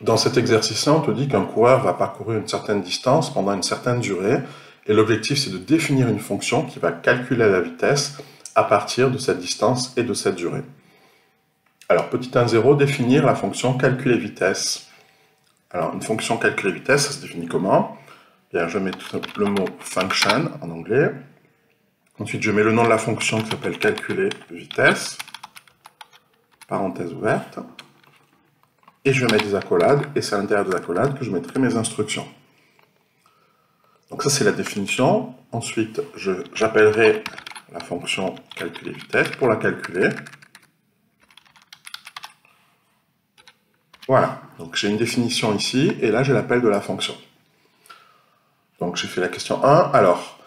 Dans cet exercice-là, on te dit qu'un coureur va parcourir une certaine distance pendant une certaine durée, et l'objectif c'est de définir une fonction qui va calculer la vitesse à partir de cette distance et de cette durée. Alors, petit 1,0, définir la fonction calculer vitesse. Alors, une fonction calculer vitesse, ça se définit comment? Bien, je mets le mot function en anglais. Ensuite, je mets le nom de la fonction qui s'appelle calculer vitesse, parenthèse ouverte. Et je mets des accolades, et c'est à l'intérieur des accolades que je mettrai mes instructions. Donc ça, c'est la définition. Ensuite, j'appellerai la fonction calculer vitesse pour la calculer. Voilà, donc j'ai une définition ici, et là j'ai l'appel de la fonction. Donc j'ai fait la question 1. Alors,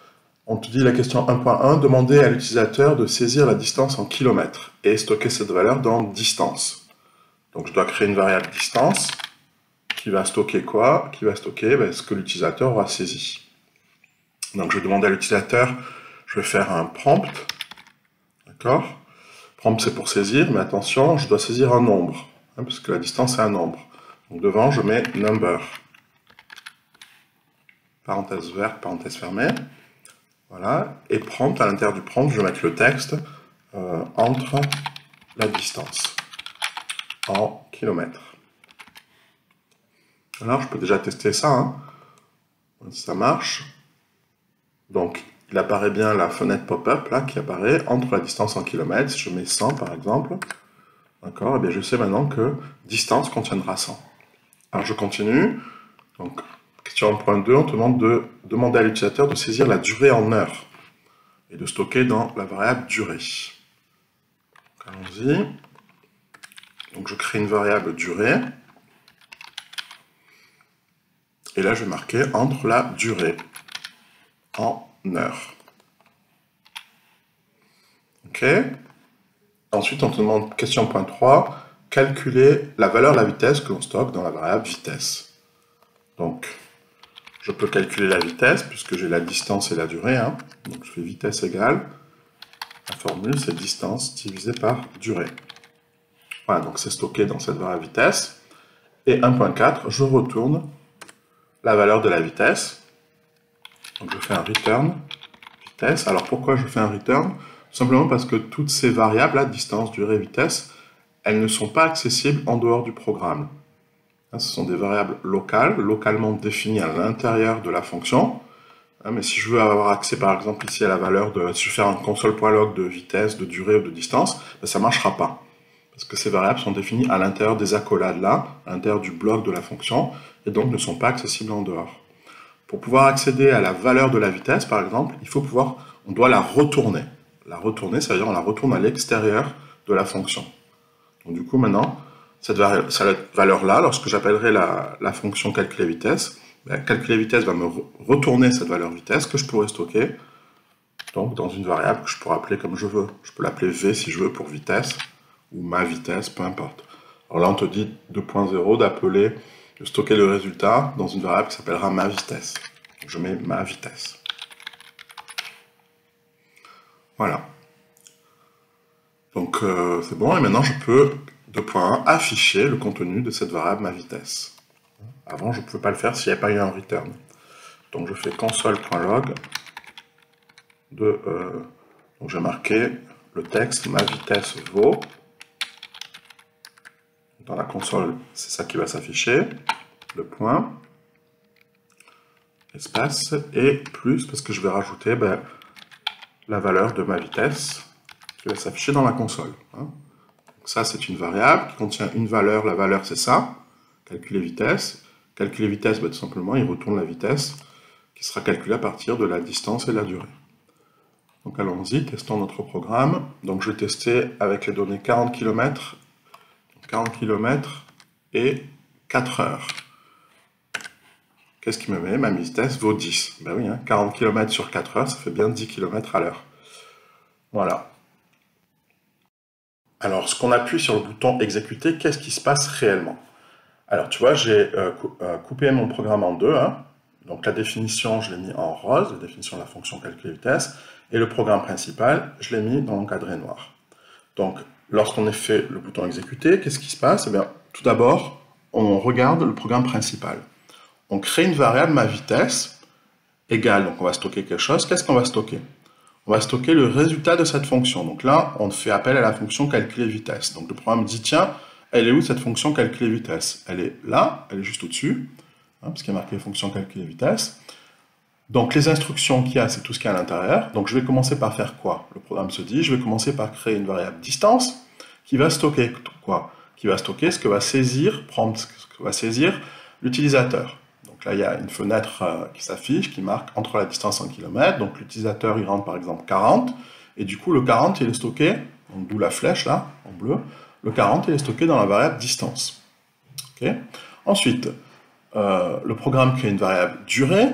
on te dit la question 1.1, demander à l'utilisateur de saisir la distance en kilomètres, et stocker cette valeur dans distance. Donc je dois créer une variable distance, qui va stocker quoi? Qui va stocker ce que l'utilisateur aura saisi. Donc je vais demander à l'utilisateur, je vais faire un prompt, d'accord? Prompt c'est pour saisir, mais attention, je dois saisir un nombre, parce que la distance est un nombre. Donc devant, je mets number, parenthèse ouverte, parenthèse fermée, voilà, et prompt, à l'intérieur du prompt, je vais mettre le texte entre la distance en kilomètres. Alors je peux déjà tester ça, si ça marche. Donc il apparaît bien la fenêtre pop-up là qui apparaît entre la distance en kilomètres. Si je mets 100 par exemple, d'accord, et bien je sais maintenant que distance contiendra 100. Alors je continue. Donc question 1.2, on te demande de demander à l'utilisateur de saisir la durée en heures et de stocker dans la variable durée. Allons-y. Donc je crée une variable durée. Et là je vais marquer entre la durée en heures. Ok. Ensuite, on te demande, question point 3, calculer la valeur de la vitesse que l'on stocke dans la variable vitesse. Donc, je peux calculer la vitesse, puisque j'ai la distance et la durée. Donc, je fais vitesse égale, la formule, c'est distance divisé par durée. Voilà, donc c'est stocké dans cette variable vitesse. Et 1.4, je retourne la valeur de la vitesse. Donc, je fais un return vitesse. Alors, pourquoi je fais un return? Tout simplement parce que toutes ces variables, là, distance, durée, vitesse, elles ne sont pas accessibles en dehors du programme. Ce sont des variables locales, localement définies à l'intérieur de la fonction. Mais si je veux avoir accès, par exemple, ici à la valeur de... Si je veux faire un console.log de vitesse, de durée ou de distance, ça ne marchera pas. Parce que ces variables sont définies à l'intérieur des accolades là, à l'intérieur du bloc de la fonction, et donc ne sont pas accessibles en dehors. Pour pouvoir accéder à la valeur de la vitesse, par exemple, on doit la retourner. La retourner, ça veut dire on la retourne à l'extérieur de la fonction. Donc du coup, maintenant, cette valeur-là, lorsque j'appellerai la fonction calculer vitesse, calculer vitesse va me retourner cette valeur vitesse que je pourrais stocker donc, dans une variable que je pourrais appeler comme je veux. Je peux l'appeler V si je veux pour vitesse, ou ma vitesse, peu importe. Alors là, on te dit 2.0 de stocker le résultat dans une variable qui s'appellera ma vitesse. Donc, je mets ma vitesse. Voilà. Donc c'est bon, et maintenant je peux, 2.1, afficher le contenu de cette variable ma vitesse. Avant, je ne pouvais pas le faire s'il n'y avait pas eu un return. Donc je fais console.log, donc j'ai marqué le texte ma vitesse vaut. Dans la console, c'est ça qui va s'afficher, le point, espace, et plus, parce que je vais rajouter la valeur de ma vitesse qui va s'afficher dans la console. Donc ça, c'est une variable qui contient une valeur. La valeur, c'est ça, calculer vitesse. Calculer vitesse, tout simplement, il retourne la vitesse qui sera calculée à partir de la distance et de la durée. Donc allons-y, testons notre programme. Donc je vais tester avec les données 40 km, et 4 heures. Qu'est-ce qui me met? Ma vitesse vaut 10. Ben oui, 40 km sur 4 heures, ça fait bien 10 km à l'heure. Voilà. Alors, ce qu'on appuie sur le bouton exécuter, qu'est-ce qui se passe réellement? Alors, tu vois, j'ai coupé mon programme en deux. Donc, la définition, je l'ai mis en rose, la définition de la fonction calculer vitesse, et le programme principal, je l'ai mis dans l'encadré noir. Donc, lorsqu'on a fait le bouton exécuter, qu'est-ce qui se passe? Eh bien, tout d'abord, on regarde le programme principal. On crée une variable ma vitesse égale, donc on va stocker quelque chose. Qu'est-ce qu'on va stocker? On va stocker le résultat de cette fonction. Donc là, on fait appel à la fonction calculer vitesse. Donc le programme dit, tiens, elle est où cette fonction calculer vitesse? Elle est là, elle est juste au-dessus, hein, parce qu'il y a marqué fonction calculer vitesse. Donc les instructions qu'il y a, c'est tout ce qu'il y a à l'intérieur. Donc je vais commencer par faire quoi? Le programme se dit, je vais commencer par créer une variable distance qui va stocker quoi? Qui va stocker ce que va saisir, prendre ce que va saisir l'utilisateur. Donc là, il y a une fenêtre qui s'affiche, qui marque entre la distance en kilomètres. Donc l'utilisateur, il rentre par exemple 40, et du coup le 40, il est stocké, d'où la flèche là, en bleu, le 40, il est stocké dans la variable distance. Okay. Ensuite, le programme crée une variable durée,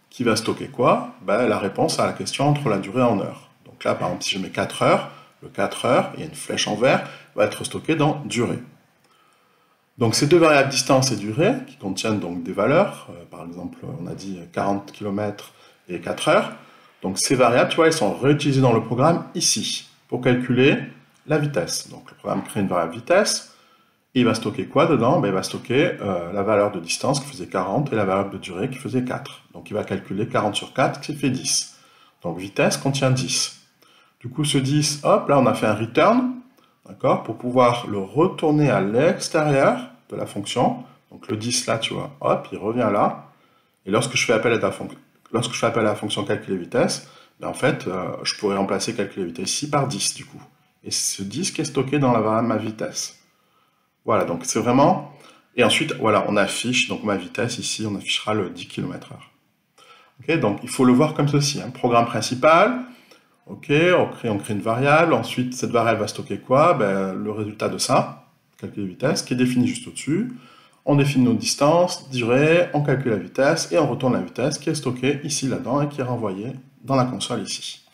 qui va stocker quoi? Ben, la réponse à la question entre la durée en heures. Donc là, par exemple, si je mets 4 heures, le 4 heures, il y a une flèche en vert, va être stocké dans durée. Donc ces deux variables distance et durée, qui contiennent donc des valeurs, par exemple, on a dit 40 km et 4 heures, donc ces variables, tu vois, elles sont réutilisées dans le programme ici, pour calculer la vitesse. Donc le programme crée une variable vitesse, et il va stocker quoi dedans? Ben, il va stocker la valeur de distance qui faisait 40 et la valeur de durée qui faisait 4. Donc il va calculer 40 sur 4 qui fait 10. Donc vitesse contient 10. Du coup ce 10, hop, là on a fait un return, d'accord, pour pouvoir le retourner à l'extérieur de la fonction. Donc le 10 là, tu vois, hop, il revient là. Et lorsque je fais appel à la fonction calculer vitesse, ben, en fait, je pourrais remplacer calculer vitesse ici par 10 du coup. Et ce 10 qui est stocké dans la variable ma vitesse. Voilà, donc c'est vraiment... Et ensuite, voilà, on affiche, donc ma vitesse, ici, on affichera le 10 km/h. Ok, donc il faut le voir comme ceci, hein. Programme principal, ok, on crée une variable, ensuite cette variable va stocker quoi? Ben, le résultat de ça, calculer la vitesse, qui est défini juste au-dessus. On définit nos distances, durée, on calcule la vitesse, et on retourne la vitesse qui est stockée ici, là-dedans, et qui est renvoyée dans la console ici.